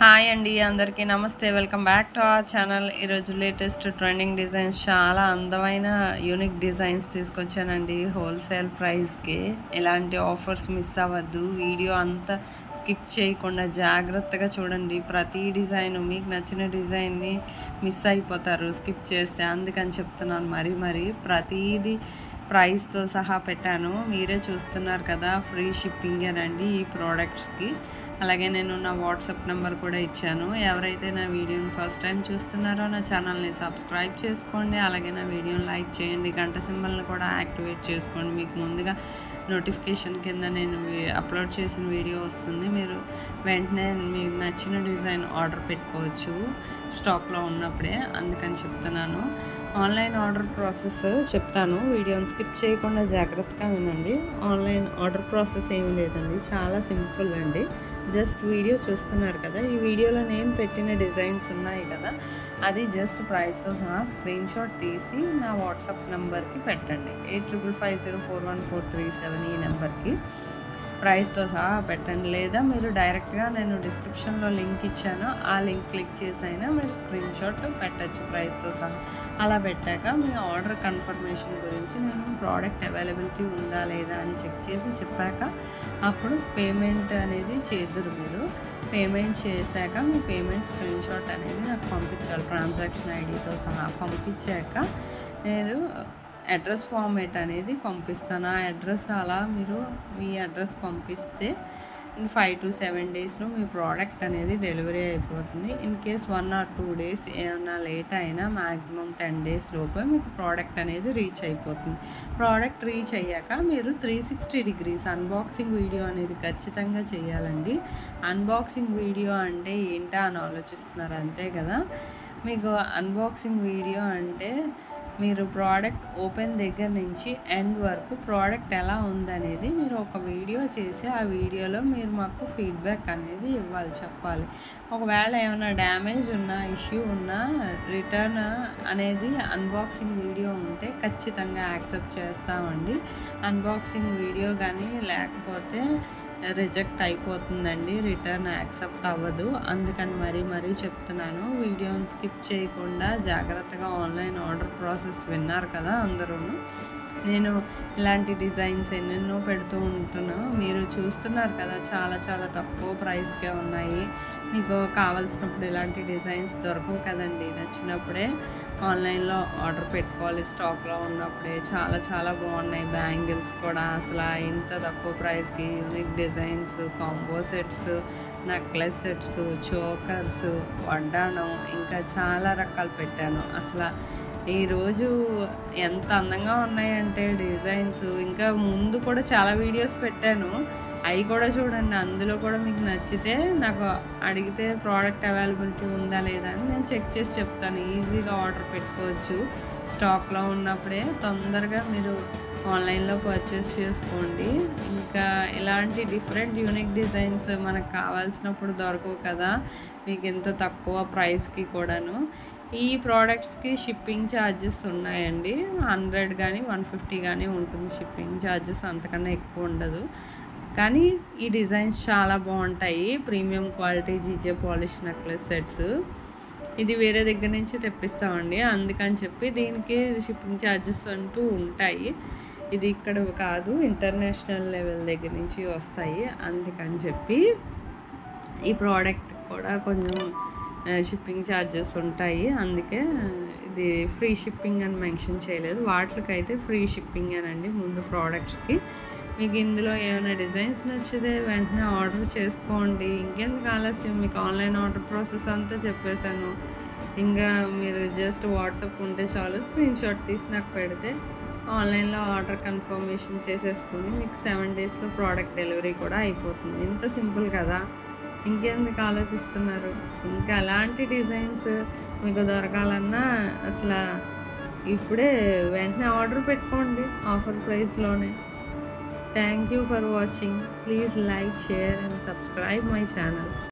Hi అండి, అందరికీ నమస్తే. Welcome back to our channel. ఈరోజు లేటెస్ట్ ట్రెండింగ్ డిజైన్స్, చాలా అందమైన యూనిక్ డిజైన్స్ తీసుకొచ్చానండి హోల్సేల్ ప్రైస్కి. ఎలాంటి ఆఫర్స్ మిస్ అవ్వద్దు. వీడియో అంతా స్కిప్ చేయకుండా జాగ్రత్తగా చూడండి. ప్రతి డిజైన్ మీకు నచ్చిన డిజైన్ని మిస్ అయిపోతారు స్కిప్ చేస్తే. అందుకని చెప్తున్నాను. మరి ప్రతిదీ ప్రైస్తో సహా పెట్టాను. మీరే చూస్తున్నారు కదా, ఫ్రీ షిప్పింగేనండి ఈ ప్రోడక్ట్స్కి. అలాగే నేను నా వాట్సాప్ నెంబర్ కూడా ఇచ్చాను. ఎవరైతే నా వీడియోని ఫస్ట్ టైం చూస్తున్నారో నా ఛానల్ని సబ్స్క్రైబ్ చేసుకోండి. అలాగే నా వీడియోని లైక్ చేయండి. గంట సింబల్ని కూడా యాక్టివేట్ చేసుకోండి. మీకు ముందుగా నోటిఫికేషన్ కింద నేను అప్లోడ్ చేసిన వీడియో వస్తుంది. మీరు వెంటనే మీకు నచ్చిన డిజైన్ ఆర్డర్ పెట్టుకోవచ్చు స్టాక్లో ఉన్నప్పుడే. అందుకని చెప్తున్నాను. ఆన్లైన్ ఆర్డర్ ప్రాసెస్ చెప్తాను. వీడియోని స్కిప్ చేయకుండా జాగ్రత్తగా వినండి. ఆన్లైన్ ఆర్డర్ ప్రాసెస్ ఏమి లేదండి, చాలా సింపుల్ అండి. జస్ట్ వీడియో చూస్తున్నారు కదా, ఈ వీడియోలో నేను పెట్టిన డిజైన్స్ ఉన్నాయి కదా, అది జస్ట్ ప్రైస్తో సహా స్క్రీన్ షాట్ తీసి నా వాట్సాప్ నెంబర్కి పెట్టండి. 8550414437 ఈ నెంబర్కి ప్రైస్తో సహా పెట్టండి. లేదా మీరు డైరెక్ట్గా నేను డిస్క్రిప్షన్లో లింక్ ఇచ్చాను, ఆ లింక్ క్లిక్ చేసి అయినా మీరు స్క్రీన్ షాట్ పెట్టచ్చు ప్రైస్తో సహా. అలా పెట్టాక మీ ఆర్డర్ కన్ఫర్మేషన్ గురించి నేను ప్రోడక్ట్ అవైలబిలిటీ ఉందా లేదా అని చెక్ చేసి చెప్పాక అప్పుడు పేమెంట్ అనేది చేద్దురు. మీరు పేమెంట్ చేశాక మీ పేమెంట్ స్క్రీన్ షాట్ అనేది నాకు పంపించాలి, ట్రాన్సాక్షన్ ఐడితో సహా. పంపించాక నేను అడ్రస్ ఫార్మేట్ అనేది పంపిస్తాను. ఆ అడ్రస్ అలా మీరు మీ అడ్రస్ పంపిస్తే 5 to 7 డేస్లో మీ ప్రోడక్ట్ అనేది డెలివరీ అయిపోతుంది. ఇన్ కేస్ 1 or 2 డేస్ ఏమైనా లేట్ అయినా మ్యాక్సిమం 10 డేస్ లోపే మీకు ప్రోడక్ట్ అనేది రీచ్ అయిపోతుంది. ప్రోడక్ట్ రీచ్ అయ్యాక మీరు 360 degrees అన్బాక్సింగ్ వీడియో అనేది ఖచ్చితంగా చేయాలండి. అన్బాక్సింగ్ వీడియో అంటే ఏంటా అని ఆలోచిస్తున్నారు, అంతే కదా. మీకు అన్బాక్సింగ్ వీడియో అంటే మీరు ప్రోడక్ట్ ఓపెన్ దగ్గర నుంచి ఎండ్ వరకు ప్రోడక్ట్ ఎలా ఉందనేది మీరు ఒక వీడియో చేసి ఆ వీడియోలో మీరు మాకు ఫీడ్బ్యాక్ అనేది ఇవ్వాలి, చెప్పాలి. ఒకవేళ ఏమైనా డ్యామేజ్ ఉన్నా, ఇష్యూ ఉన్నా, రిటర్న్ అనేది అన్బాక్సింగ్ వీడియో ఉంటే ఖచ్చితంగా యాక్సెప్ట్ చేస్తామండి. అన్బాక్సింగ్ వీడియో కానీ లేకపోతే రిజెక్ట్ అయిపోతుందండి, రిటర్న్ యాక్సెప్ట్ అవ్వదు. అందుకని మరీ చెప్తున్నాను. వీడియోని స్కిప్ చేయకుండా జాగ్రత్తగా ఆన్లైన్ ఆర్డర్ ప్రాసెస్ విన్నారు కదా అందరూ. నేను ఇలాంటి డిజైన్స్ ఎన్నెన్నో పెడుతూ ఉంటున్నాను. మీరు చూస్తున్నారు కదా, చాలా తక్కువ ప్రైస్కే ఉన్నాయి. మీకు కావాల్సినప్పుడు ఇలాంటి డిజైన్స్ దొరకవు కదండి. నచ్చినప్పుడే ఆన్లైన్లో ఆర్డర్ పెట్టుకోవాలి, స్టాక్లో ఉన్నప్పుడే. చాలా బాగున్నాయి. బ్యాంగిల్స్ కూడా అసలు ఇంత తక్కువ ప్రైస్కి unique designs, combo sets, necklace sets, chokers, వడ్డానం, ఇంకా చాలా రకాలు పెట్టాను. అసలు ఈరోజు ఎంత అందంగా ఉన్నాయంటే డిజైన్స్. ఇంకా ముందు కూడా చాలా వీడియోస్ పెట్టాను, అవి కూడా చూడండి. అందులో కూడా మీకు నచ్చితే నాకు అడిగితే ప్రోడక్ట్ అవైలబిలిటీ ఉందా లేదా అని నేను చెక్ చేసి చెప్తాను. ఈజీగా ఆర్డర్ పెట్టుకోవచ్చు స్టాక్లో ఉన్నప్పుడే. తొందరగా మీరు ఆన్లైన్లో పర్చేస్ చేసుకోండి. ఇంకా ఇలాంటి డిఫరెంట్ యూనిక్ డిజైన్స్ మనకు కావాల్సినప్పుడు దొరకవు కదా మీకు ఇంత తక్కువ ప్రైస్కి కూడాను. ఈ ప్రోడక్ట్స్కి షిప్పింగ్ ఛార్జెస్ ఉన్నాయండి. 100 కానీ 150 కానీ ఉంటుంది షిప్పింగ్ ఛార్జెస్, అంతకన్నా ఎక్కువ ఉండదు. కానీ ఈ డిజైన్స్ చాలా బాగుంటాయి. Premium quality GJ polish necklace sets. ఇది వేరే దగ్గర నుంచి తెప్పిస్తామండి, అందుకని చెప్పి దీనికి షిప్పింగ్ ఛార్జెస్ అంటూ ఉంటాయి. ఇది ఇక్కడ కాదు, ఇంటర్నేషనల్ లెవెల్ దగ్గర నుంచి వస్తాయి. అందుకని చెప్పి ఈ ప్రోడక్ట్ కూడా కొంచెం షిప్పింగ్ ఛార్జెస్ ఉంటాయి. అందుకే ఇది ఫ్రీ షిప్పింగ్ అని మెన్షన్ చేయలేదు. వాటికైతే ఫ్రీ షిప్పింగ్ అనండి ముందు ప్రోడక్ట్స్కి. మీకు ఇందులో ఏమైనా డిజైన్స్ నచ్చితే వెంటనే ఆర్డర్ చేసుకోండి. ఇంకెందుకు ఆలస్యం, మీకు ఆన్లైన్ ఆర్డర్ ప్రాసెస్ అంతా చెప్పేశాను. ఇంకా మీరు జస్ట్ వాట్సాప్ ఉంటే చాలు, స్క్రీన్ షాట్ తీసి నాకు పెడితే ఆన్లైన్లో ఆర్డర్ కన్ఫర్మేషన్ చేసేసుకుని మీకు 7 డేస్లో ప్రోడక్ట్ డెలివరీ కూడా అయిపోతుంది. ఇంత సింపుల్ కదా, ఇంకెందుకు ఆలోచిస్తున్నారు. ఇంకా అలాంటి డిజైన్స్ మీకు దొరకాలన్నా అసలు ఇప్పుడే వెంటనే ఆర్డర్ పెట్టుకోండి ఆఫర్ ప్రైస్లోనే. Thank you for watching. Please like, share and subscribe my channel.